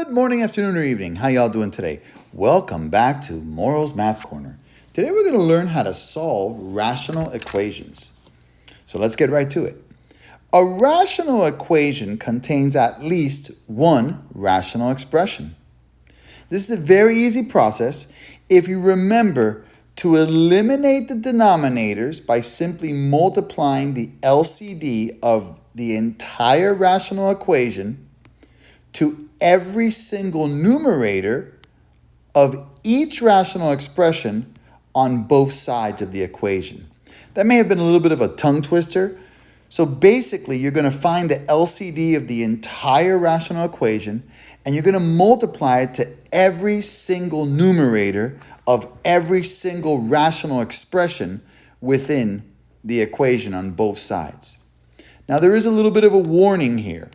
Good morning, afternoon, or evening. How y'all doing today? Welcome back to Morrow's Math Corner. Today we're going to learn how to solve rational equations. So let's get right to it. A rational equation contains at least one rational expression. This is a very easy process if you remember to eliminate the denominators by simply multiplying the LCD of the entire rational equation to every single numerator of each rational expression on both sides of the equation. That may have been a little bit of a tongue twister. So basically, you're going to find the LCD of the entire rational equation, and you're going to multiply it to every single numerator of every single rational expression within the equation on both sides. Now, there is a little bit of a warning here.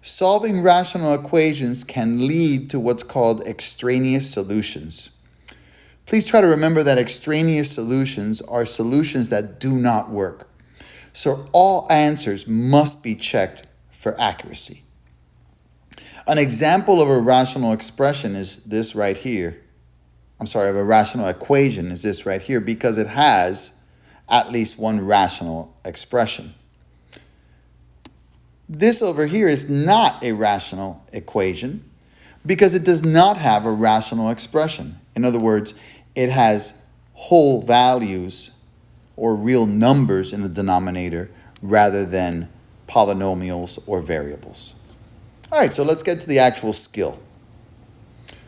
Solving rational equations can lead to what's called extraneous solutions. Please try to remember that extraneous solutions are solutions that do not work. So all answers must be checked for accuracy. An example of a rational expression is this right here. Of a rational equation is this right here because it has at least one rational expression. This over here is not a rational equation because it does not have a rational expression. In other words, it has whole values or real numbers in the denominator rather than polynomials or variables. All right, so let's get to the actual skill.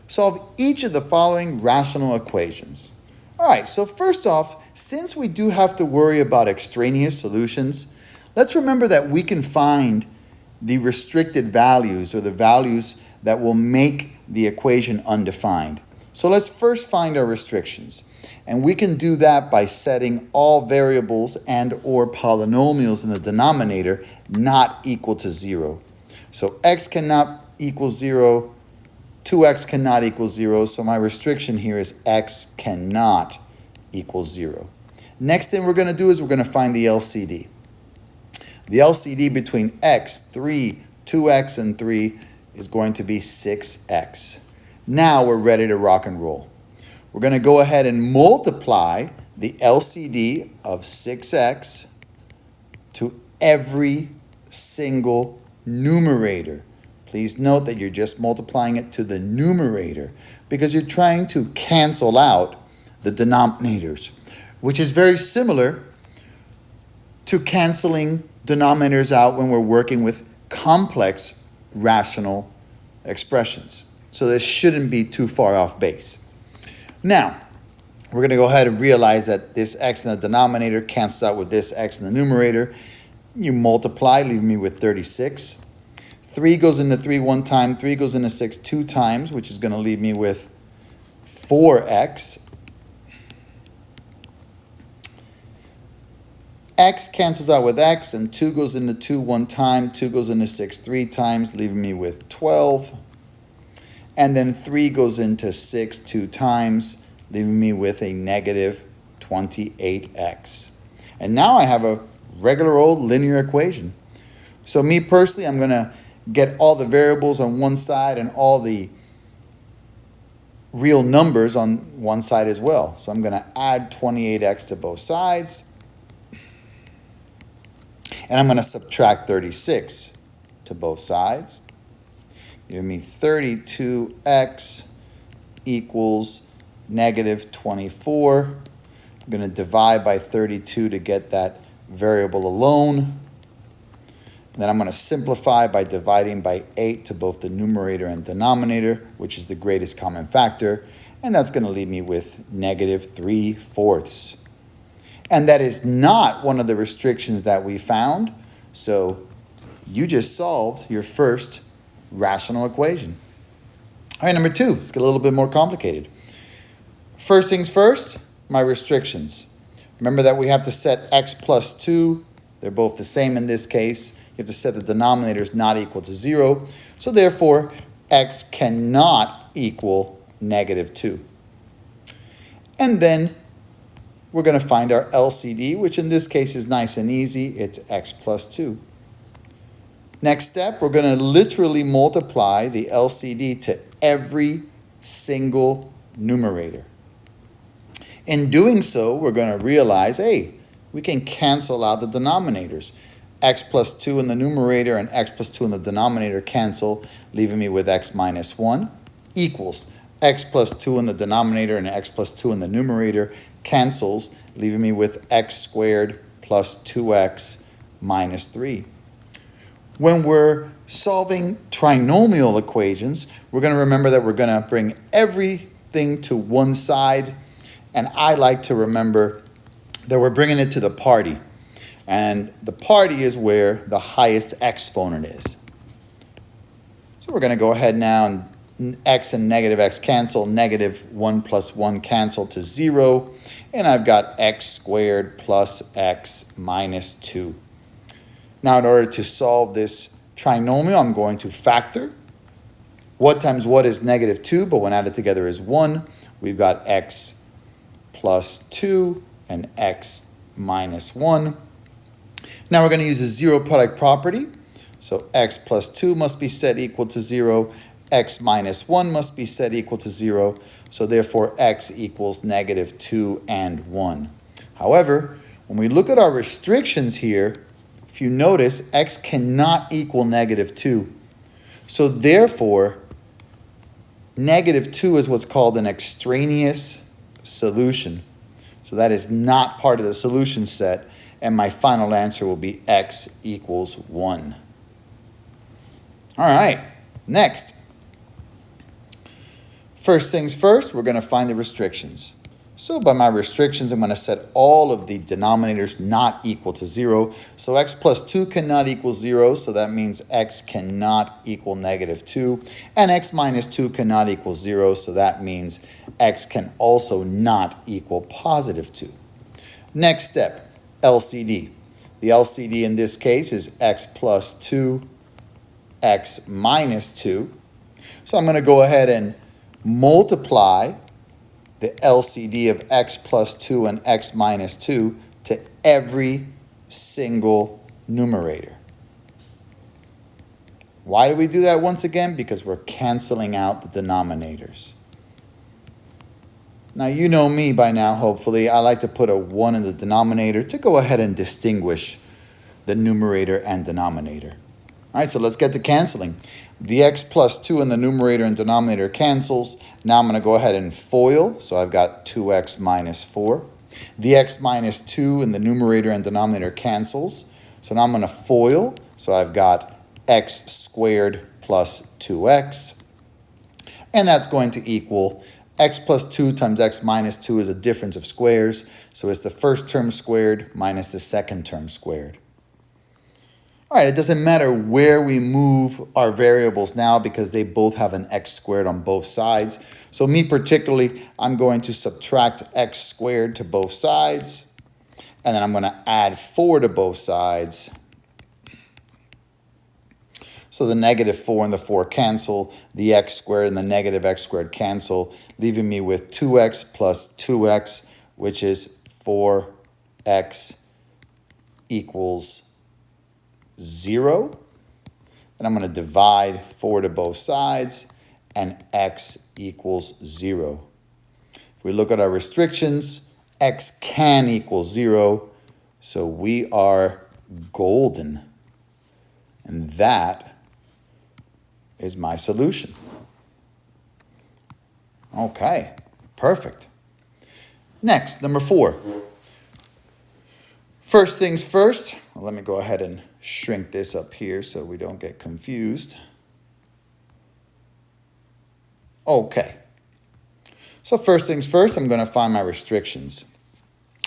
Solve each of the following rational equations. All right, so first off, since we do have to worry about extraneous solutions, let's remember that we can find the restricted values or the values that will make the equation undefined. So let's first find our restrictions. And we can do that by setting all variables and or polynomials in the denominator not equal to 0. So x cannot equal 0, 2x cannot equal 0, so my restriction here is x cannot equal 0. Next thing we're going to do is we're going to find the LCD. The LCD between x, 3, 2x, and 3 is going to be 6x. Now we're ready to rock and roll. We're going to go ahead and multiply the LCD of 6x to every single numerator. Please note that you're just multiplying it to the numerator because you're trying to cancel out the denominators, which is very similar to canceling denominators out when we're working with complex rational expressions. So this shouldn't be too far off base. Now, we're going to go ahead and realize that this x in the denominator cancels out with this x in the numerator. You multiply, leaving me with 36. 3 goes into 3 one time, 3 goes into 6 two times, which is going to leave me with 4x. X cancels out with x, and 2 goes into 2 one time, 2 goes into 6 three times, leaving me with 12. And then 3 goes into 6 two times, leaving me with a negative 28x. And now I have a regular old linear equation. So me personally, I'm going to get all the variables on one side and all the real numbers on one side as well. So I'm going to add 28x to both sides. And I'm going to subtract 36 to both sides. Give me 32x equals negative 24. I'm going to divide by 32 to get that variable alone. And then I'm going to simplify by dividing by 8 to both the numerator and denominator, which is the greatest common factor. And that's going to leave me with negative 3/4. And that is not one of the restrictions that we found. So you just solved your first rational equation. All right, number 2, let's get a little bit more complicated. First things first, my restrictions. Remember that we have to set x plus 2. They're both the same in this case. You have to set the denominators not equal to 0. So therefore, x cannot equal negative 2. And then we're going to find our LCD, which in this case is nice and easy. It's x plus 2. Next step, we're going to literally multiply the LCD to every single numerator. In doing so, we're going to realize, hey, we can cancel out the denominators. X plus 2 in the numerator and x plus 2 in the denominator cancel, leaving me with x minus 1 equals x plus 2 in the denominator and x plus 2 in the numerator cancels, leaving me with x squared plus 2x minus 3. When we're solving trinomial equations, we're going to remember that we're going to bring everything to one side, and I like to remember that we're bringing it to the party. And the party is where the highest exponent is. So we're going to go ahead now and x and negative x cancel. Negative 1 plus 1 cancel to 0. And I've got x squared plus x minus 2. Now in order to solve this trinomial, I'm going to factor. What times what is negative 2, but when added together is 1. We've got x plus 2 and x minus 1. Now we're going to use the zero product property. So x plus 2 must be set equal to 0. X minus 1 must be set equal to 0. So therefore x equals negative 2 and 1. However, when we look at our restrictions here, if you notice, x cannot equal negative 2. So therefore, negative 2 is what's called an extraneous solution. So that is not part of the solution set. And my final answer will be x equals 1. All right, next. First things first, we're going to find the restrictions. So by my restrictions, I'm going to set all of the denominators not equal to 0. So x plus 2 cannot equal 0, so that means x cannot equal negative 2. And x minus 2 cannot equal 0, so that means x can also not equal positive 2. Next step. LCD. The LCD in this case is x plus 2, x minus 2. So I'm going to go ahead and multiply the LCD of x plus 2 and x minus 2 to every single numerator. Why do we do that once again? Because we're canceling out the denominators. Now, you know me by now, hopefully. I like to put a 1 in the denominator to go ahead and distinguish the numerator and denominator. All right, so let's get to canceling. The x plus 2 in the numerator and denominator cancels. Now I'm going to go ahead and FOIL. So I've got 2x minus 4. The x minus 2 in the numerator and denominator cancels. So now I'm going to FOIL. So I've got x squared plus 2x. And that's going to equal x plus 2 times x minus 2 is a difference of squares. So it's the first term squared minus the second term squared. All right, it doesn't matter where we move our variables now because they both have an x squared on both sides. So me particularly, I'm going to subtract x squared to both sides. And then I'm going to add 4 to both sides. So the negative 4 and the 4 cancel, the x squared and the negative x squared cancel, leaving me with 2x plus 2x, which is 4x equals 0. And I'm going to divide 4 to both sides, and x equals 0. If we look at our restrictions, x can equal 0, so we are golden. And that is my solution. Okay, perfect. Next, number 4. First things first, well, let me go ahead and shrink this up here so we don't get confused. Okay. So first things first, I'm going to find my restrictions.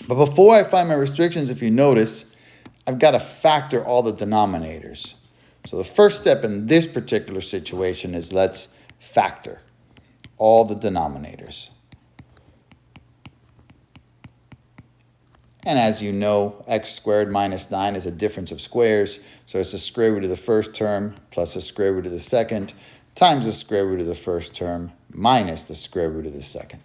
But before I find my restrictions, if you notice, I've got to factor all the denominators. So the first step in this particular situation is let's factor all the denominators. And as you know, x squared minus 9 is a difference of squares. So it's the square root of the first term plus the square root of the second times the square root of the first term minus the square root of the second.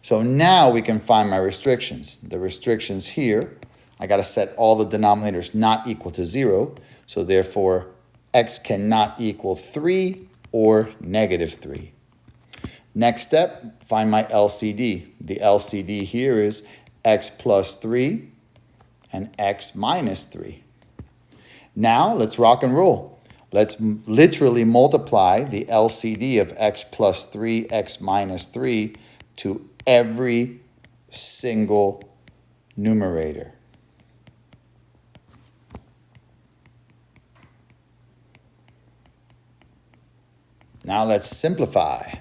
So now we can find my restrictions. The restrictions here, I got to set all the denominators not equal to 0. So therefore, x cannot equal 3 or negative 3. Next step, find my LCD. The LCD here is x plus 3 and x minus 3. Now let's rock and roll. Let's literally multiply the LCD of x plus 3, x minus 3 to every single numerator. Now let's simplify.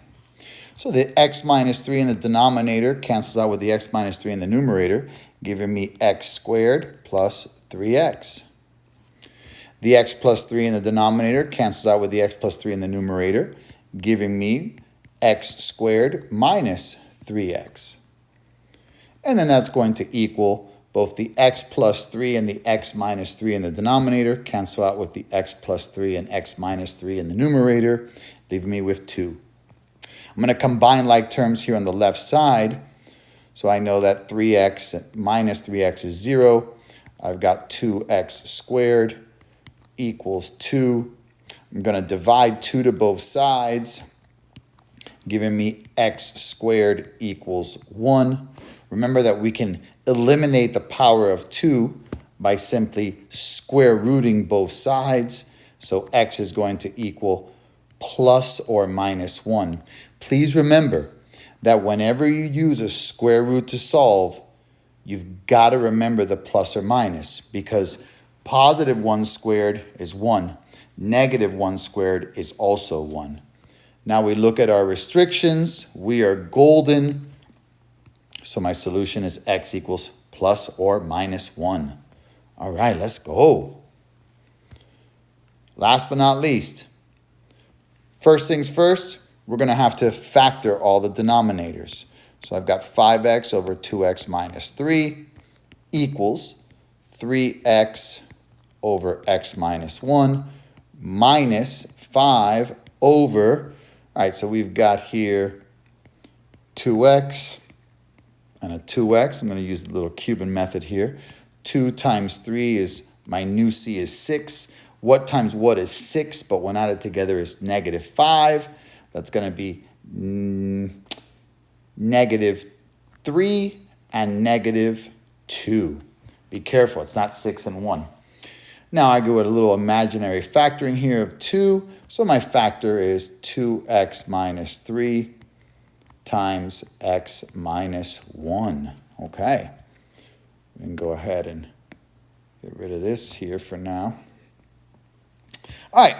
So the x minus 3 in the denominator cancels out with the x minus 3 in the numerator, giving me x squared plus 3x. The x plus 3 in the denominator cancels out with the x plus 3 in the numerator, giving me x squared minus 3x. And then that's going to equal both the x plus 3 and the x minus 3 in the denominator, cancel out with the x plus 3 and x minus 3 in the numerator, leaving me with 2. I'm going to combine like terms here on the left side. So I know that 3x minus 3x is 0. I've got 2x squared equals 2. I'm going to divide 2 to both sides, giving me x squared equals 1. Remember that we can eliminate the power of 2 by simply square rooting both sides. So x is going to equal plus or minus 1. Please remember that whenever you use a square root to solve, you've got to remember the plus or minus, because positive 1 squared is 1. Negative 1 squared is also 1. Now we look at our restrictions. We are golden. So my solution is x equals plus or minus 1. All right, let's go. Last but not least, first things first, we're going to have to factor all the denominators. So I've got 5x over 2x minus 3 equals 3x over x minus 1 minus 5 over, all right, so we've got here 2x and a 2x. I'm going to use the little Cuban method here. 2 times 3 is, my new c is 6. What times what is 6, but when added together is negative 5. That's going to be negative 3 and negative 2. Be careful, it's not 6 and 1. Now I go with a little imaginary factoring here of 2. So my factor is 2x minus 3 times x minus 1. Okay. We can go ahead and get rid of this here for now. All right.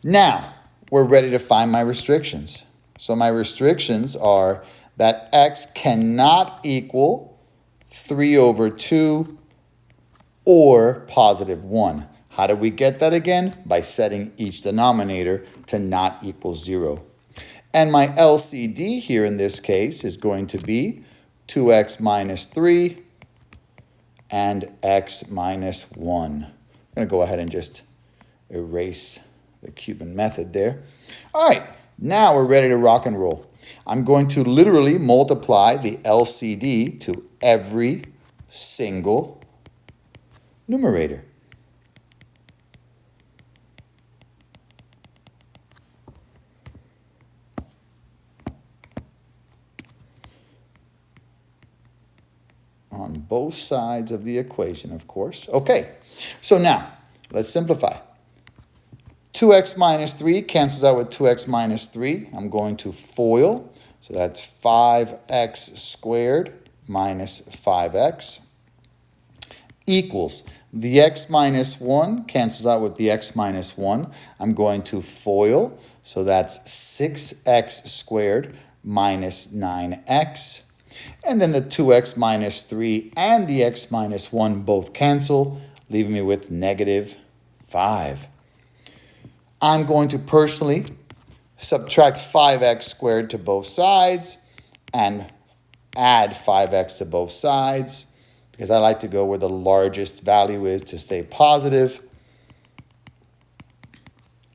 Now we're ready to find my restrictions. So my restrictions are that x cannot equal 3 over 2 or positive 1. How do we get that again? By setting each denominator to not equal 0. And my LCD here in this case is going to be 2x minus 3 and x minus 1. I'm going to go ahead and just erase the Cuban method there. All right, now we're ready to rock and roll. I'm going to literally multiply the LCD to every single numerator. On both sides of the equation, of course. Okay, so now let's simplify. 2x minus 3 cancels out with 2x minus 3. I'm going to FOIL. So that's 5x squared minus 5x equals the x minus 1 cancels out with the x minus 1. I'm going to FOIL. So that's 6x squared minus 9x. And then the 2x minus 3 and the x minus 1 both cancel, leaving me with negative 5. I'm going to personally subtract 5x squared to both sides and add 5x to both sides, because I like to go where the largest value is to stay positive.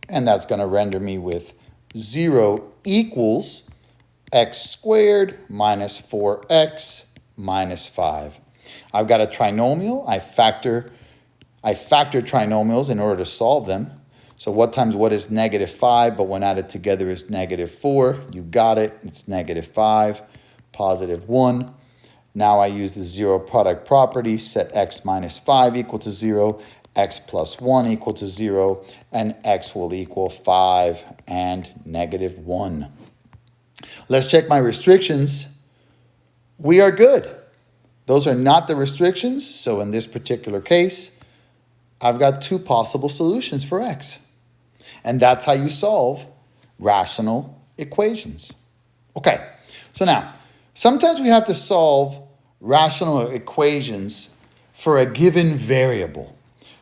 And that's going to render me with 0 equals x squared minus 4x minus 5. I've got a trinomial. I factor trinomials in order to solve them. So what times what is negative 5, but when added together is negative 4. You got it. It's negative 5, positive 1. Now I use the zero product property, set x minus 5 equal to 0, x plus 1 equal to 0, and x will equal 5 and negative 1. Let's check my restrictions. We are good. Those are not the restrictions, so in this particular case, I've got two possible solutions for x. And that's how you solve rational equations. Okay, so now, sometimes we have to solve rational equations for a given variable.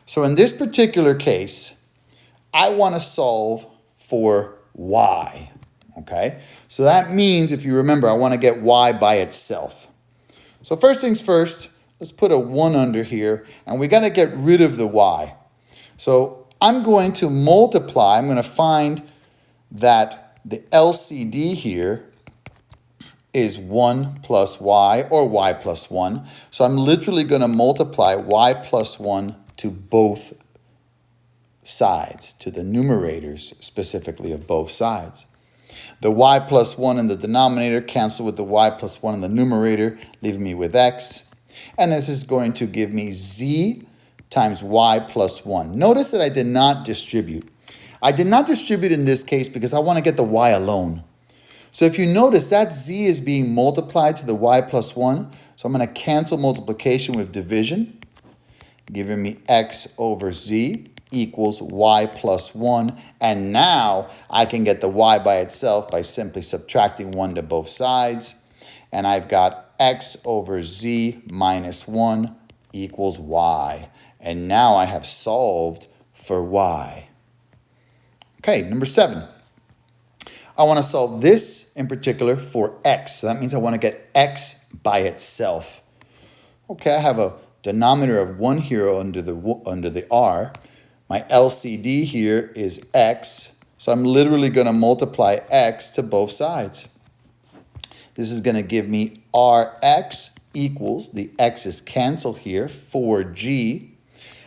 So in this particular case, I want to solve for y, okay? So that means, if you remember, I want to get y by itself. So first things first, let's put a 1 under here, and we got to get rid of the y. So I'm going to multiply, I'm going to find that the LCD here is 1 plus y, or y plus 1. So I'm literally going to multiply y plus 1 to both sides, to the numerators specifically of both sides. The y plus 1 in the denominator cancel with the y plus 1 in the numerator, leaving me with x. And this is going to give me z times y plus 1. Notice that I did not distribute. I did not distribute in this case because I want to get the y alone. So if you notice, that z is being multiplied to the y plus 1. So I'm going to cancel multiplication with division, giving me x over z equals y plus 1. And now I can get the y by itself by simply subtracting 1 to both sides. And I've got x over z minus 1 equals y. And now I have solved for y. Okay, number 7. I want to solve this in particular for x. So that means I want to get x by itself. Okay, I have a denominator of 1 here under the r. My LCD here is x. So I'm literally going to multiply x to both sides. This is going to give me rx equals, the x's cancel here, 4g.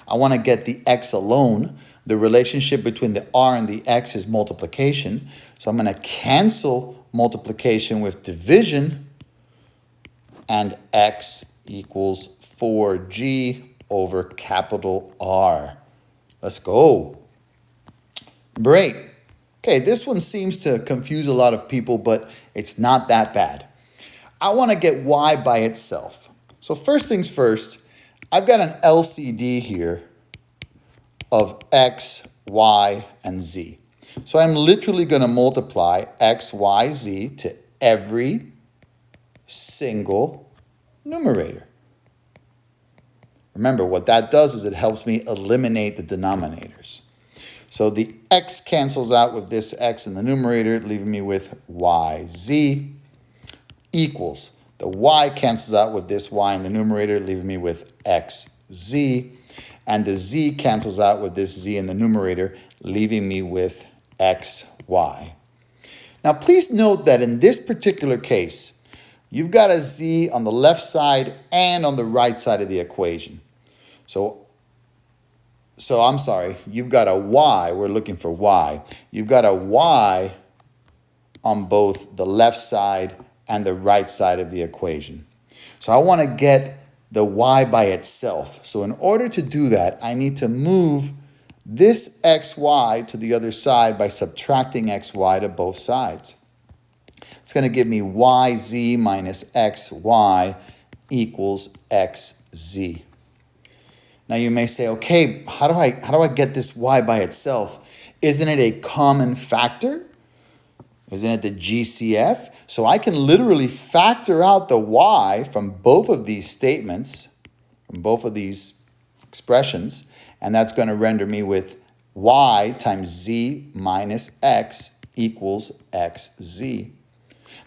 I want to get the x alone. The relationship between the r and the x is multiplication. So I'm going to cancel multiplication with division, and x equals 4g over capital R. Let's go. Number 8. Okay, this one seems to confuse a lot of people, but it's not that bad. I want to get y by itself. So first things first, I've got an LCD here of x, y, and z. So I'm literally going to multiply x, y, z to every single numerator. Remember, what that does is it helps me eliminate the denominators. So the x cancels out with this x in the numerator, leaving me with yz equals. The y cancels out with this y in the numerator, leaving me with xz. And the z cancels out with this z in the numerator, leaving me with xy. Now, please note that in this particular case, you've got a z on the left side and on the right side of the equation. So I'm sorry, you've got a y, we're looking for y. You've got a y on both the left side and the right side of the equation. So I want to get the y by itself. So in order to do that, I need to move this xy to the other side by subtracting xy to both sides. It's going to give me yz minus xy equals xz. Now you may say, okay, how do I get this y by itself? Isn't it a common factor? Isn't it the GCF? So I can literally factor out the y from both of these statements, from both of these expressions, and that's going to render me with y times z minus x equals xz.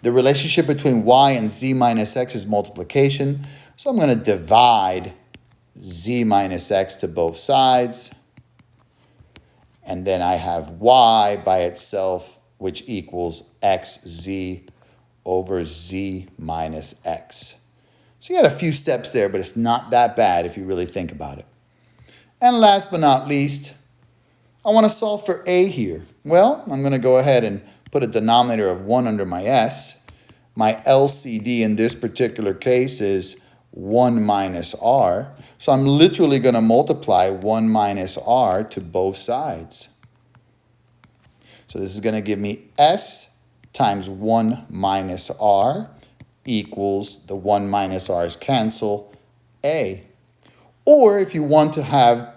The relationship between y and z minus x is multiplication, so I'm going to divide z minus x to both sides, and then I have y by itself, which equals xz over z minus x. So you got a few steps there, but it's not that bad if you really think about it. And last but not least, I want to solve for a here. Well, I'm going to go ahead and put a denominator of 1 under my s. My LCD in this particular case is 1 minus r. So I'm literally going to multiply 1 minus r to both sides. So this is going to give me s times 1 minus r equals the 1 minus r's cancel, a. Or if you want to have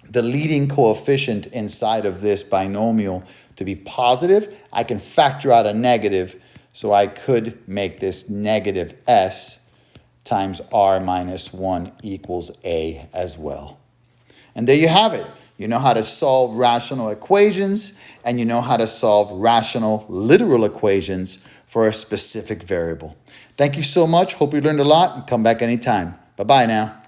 the leading coefficient inside of this binomial to be positive, I can factor out a negative, so I could make this negative s times r minus 1 equals a as well. And there you have it. You know how to solve rational equations, and you know how to solve rational literal equations for a specific variable. Thank you so much. Hope you learned a lot, and come back anytime. Bye-bye now.